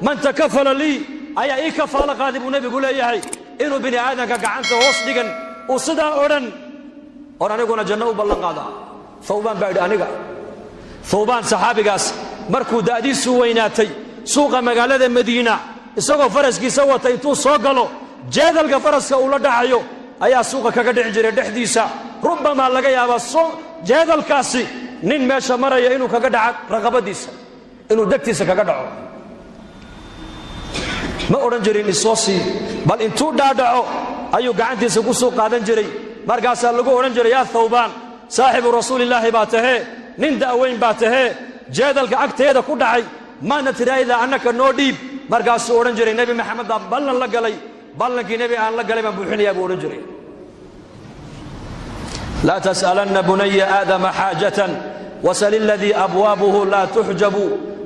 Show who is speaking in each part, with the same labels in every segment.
Speaker 1: من تكفل لي أي كفالة قادم النبي يقول إياهي إنه بني آدم كعنته وصدقا وصدا أوران يقولنا جنة وبلغ هذا ثوبان بعد أنيقا ثوبان صحابي قاس مركو دادي سويناتي سوق مقالة المدينة isagoo faraskiisa wata intuu soo galo jeedalka faraska uu la dhacayo ayaa suuqa kaga dhici jiray dhexdiisa rubama laga yaabaa jeedalkaasi nin meesha maraya inuu kaga dhaco raqabadiisa inuu dagtiisa kaga dhaco ma oran jirin isoosi bal intuu dhaadhaco ayuu gacantiisa ku soo qaadan jiray markaas lagu oran jiray yaa thawban saaxibu rasuulillaahi baa tahay nin daaweyn baa tahay jeedalka agteeda ku dhacay ma natirayda annaka noo dhiib markaas uu oran jiray nabi maxamed ballan la galay ballankii nabi aan la galay baan buuxinayaa buu oran jiray la tas'alanna bunayya aadama haajatan wasal alladhi abwabuhu la tuhjabu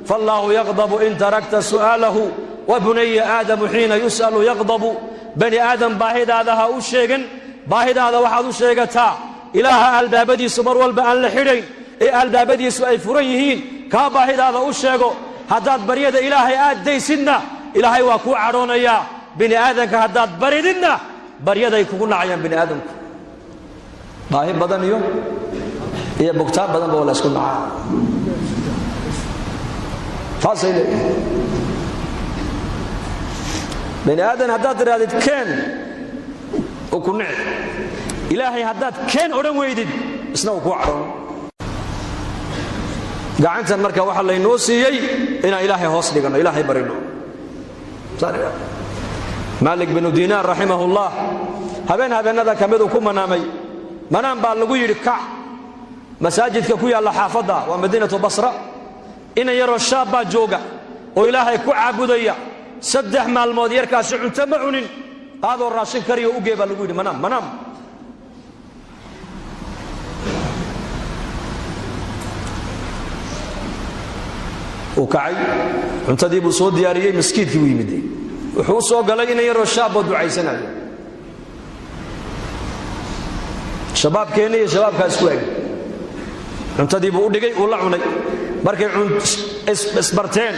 Speaker 1: fallahu yaghdabu in tarakta su'alahu wa bunayya aadamu hina yus'alu yaghdabu bani aadam baahidaada ha u sheegan baahidaada waxaad u sheegataa ilaaha albaabadiisu mar walba aan la xidhayn ee albaabadiisu ay furan yihiin ka baahidaada u sheego haddaad baryada ilaahay aad daysidna ilaahay waa kuu cadhoonayaa bini aadanka haddaad barididna baryaday kugu nacayaan bini aadamku baahi badan iyo bugtaan badan baa la isku nacaa taasay leeyihiin bini aadan haddaad tirahdid keen uu ku nici ilaahay haddaad keen odhan weydid isna uu kuu cadhoon gacantan marka waxa la inoo siiyay inaan ilaahay hoos dhigano ilaahay barino Malik bin Dinar rahimahullah habeenada kamid ku manaamay manaan baa lagu yiri kac masaajidka ku yaala xaafada waa Madiinatu Basra in yaro shaab baa jooga oo ilaahay ku caabudaya saddex maalmood yarkaas cunto ma cunin qaadoo raashin kariyo u geeba lagu yiri manaam وكعي cuntadii buu soo diyaariyay miskiidkii uu yimid wuxuu soo galay in yaro shaab oo ducaysanay shabaabkeena iyo shabaabka isku eg cuntadii buu u dhigay uu la cunay markay isbarteen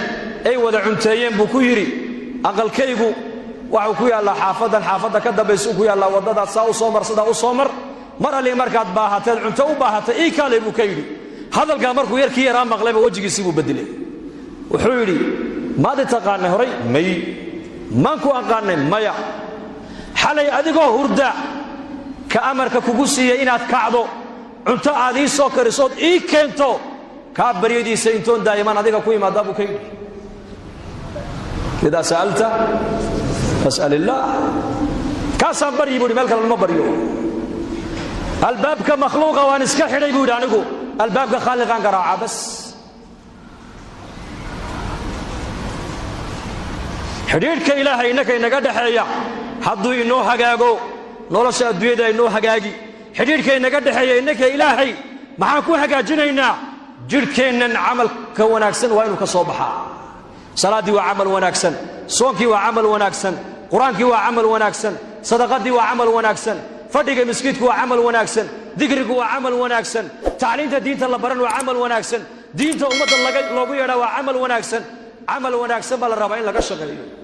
Speaker 1: ay wada cunteeyeen buu ku yiri aqalkaygu waxa ku yaala xaafada ka dambayso ku yaala wadada saa u soo marsada u soo mar ali markaad baahateed cunto u baahatay ii kale buu ka yiri hadalka markuu yarkii yaraa maqlay wajigiisii buu bedelay wuxuu yiri maad taqaanay horay may manku aqaanay maya xalay adigoo hurda ka amarka kugu siiyay inaad kacdo cunto aad ii soo karisood ii keento ka baryadiisa intoon daayiman adiga ku imaada buu ka yiri ida saalta fas'al illah kaasaan baryi buu meel kale ma baryo albaabka makhluuqa waan iska xidhay buu anigu albaabka khaaliqan garaaca bas xidhiidhka ilaahay innaka inaga dhaxeeya hadduu inoo hagaago nolosha adduunyada inoo hagaagi xidhiidhka inaga dhaxeeya innaka ilaahay maxaan ku hagaajinaynaa jidhkeennan camalka wanaagsan waa inuu ka soo baxaa salaaddii waa camal wanaagsan soonkii waa camal wanaagsan qur-aankii waa camal wanaagsan sadaqadii waa camal wanaagsan fadhiga miskiidku waa camal wanaagsan dikrigu waa camal wanaagsan tacliinta diinta la baran waa camal wanaagsan diinta ummadda loogu yeedhaa waa camal wanaagsan baa la rabaa in laga shaqeeyo